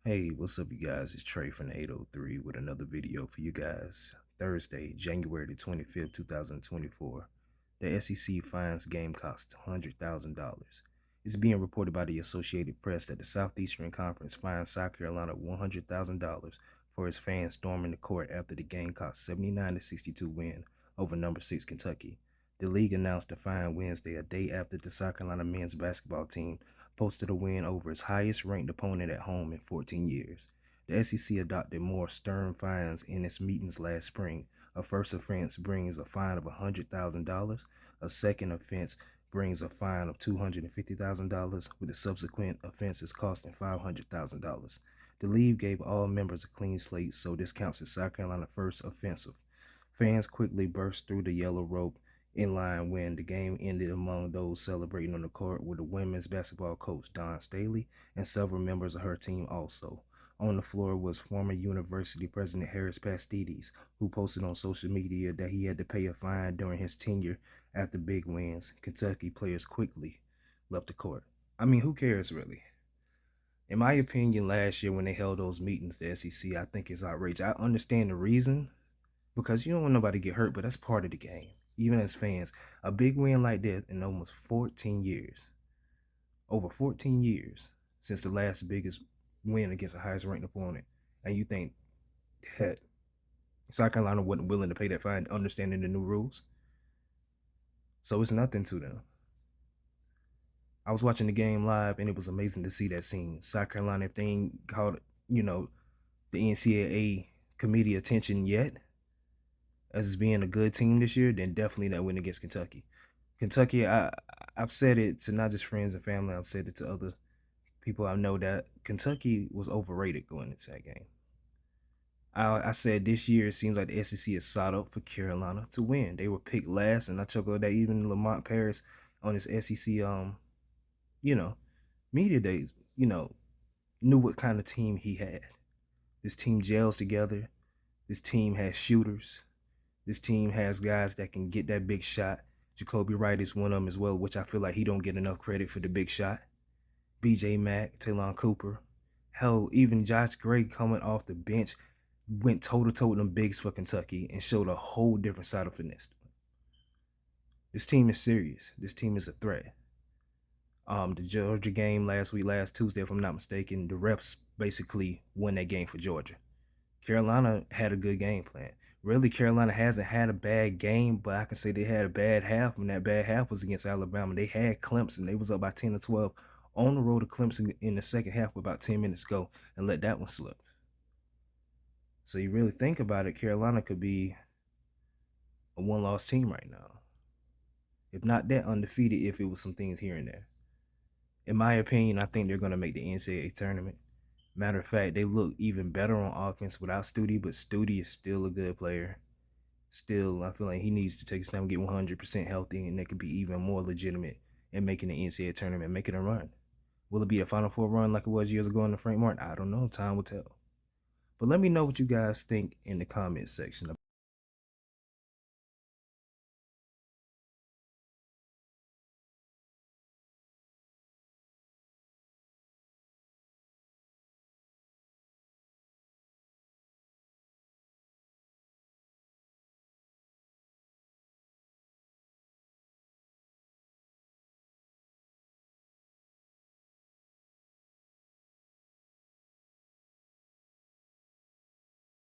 Hey, what's up, you guys? It's Trey from the 803 with another video for you guys. Thursday, January the 25th, 2024. The SEC fines Gamecocks $100,000. It's being reported by the Associated Press that the Southeastern Conference fined South Carolina $100,000 for its fans storming the court after the Gamecocks' 79-62 win over number 6 Kentucky. The league announced the fine Wednesday, a day after the South Carolina men's basketball team posted a win over its highest-ranked opponent at home in 14 years. The SEC adopted more stern fines in its meetings last spring. A first offense brings a fine of $100,000. A second offense brings a fine of $250,000, with the subsequent offenses costing $500,000. The league gave all members a clean slate, so this counts as South Carolina's first offensive. Fans quickly burst through the yellow rope in line when the game ended. Among those celebrating on the court were the women's basketball coach Dawn Staley and several members of her team also. On the floor was former university president Harris Pastides, who posted on social media that he had to pay a fine during his tenure after big wins. Kentucky players quickly left the court. I mean, who cares really? In my opinion, last year when they held those meetings, the SEC, I think it's outrageous. I understand the reason, because you don't want nobody to get hurt, but that's part of the game. Even as fans, a big win like this in almost 14 years, over 14 years since the last biggest win against the highest ranked opponent, and you think that South Carolina wasn't willing to pay that fine, understanding the new rules? So it's nothing to them. I was watching the game live, and it was amazing to see that scene. South Carolina, if they ain't called, the NCAA committee attention yet, as being a good team this year, then definitely that win against Kentucky. Kentucky, I've said it to not just friends and family, I've said it to other people I know that Kentucky was overrated going into that game. I said this year it seems like the SEC is sought up for Carolina to win. They were picked last, and I chuckled that even Lamont Paris on his SEC you know, media days, knew what kind of team he had. This team gels together. This team has shooters. This team has guys that can get that big shot. Jacoby Wright is one of them as well, which I feel like he don't get enough credit for the big shot. BJ Mack, Talon Cooper. Hell, even Josh Gray coming off the bench went toe-to-toe with them bigs for Kentucky and showed a whole different side of finesse. This team is serious. This team is a threat. The Georgia game last Tuesday, if I'm not mistaken, the refs basically won that game for Georgia. Carolina had a good game plan. Really, Carolina hasn't had a bad game, but I can say they had a bad half, and that bad half was against Alabama. They had Clemson. They was up by 10 or 12 on the road to Clemson in the second half with about 10 minutes to go and let that one slip. So you really think about it, Carolina could be a one-loss team right now. If not that, undefeated if it was some things here and there. In my opinion, I think they're going to make the NCAA tournament. Matter of fact, they look even better on offense without Studi, but Studi is still a good player. Still, I feel like he needs to take his time and get 100% healthy, and they could be even more legitimate in making the NCAA tournament, making a run. Will it be a Final Four run like it was years ago in the Frank Martin? I don't know. Time will tell. But let me know what you guys think in the comment section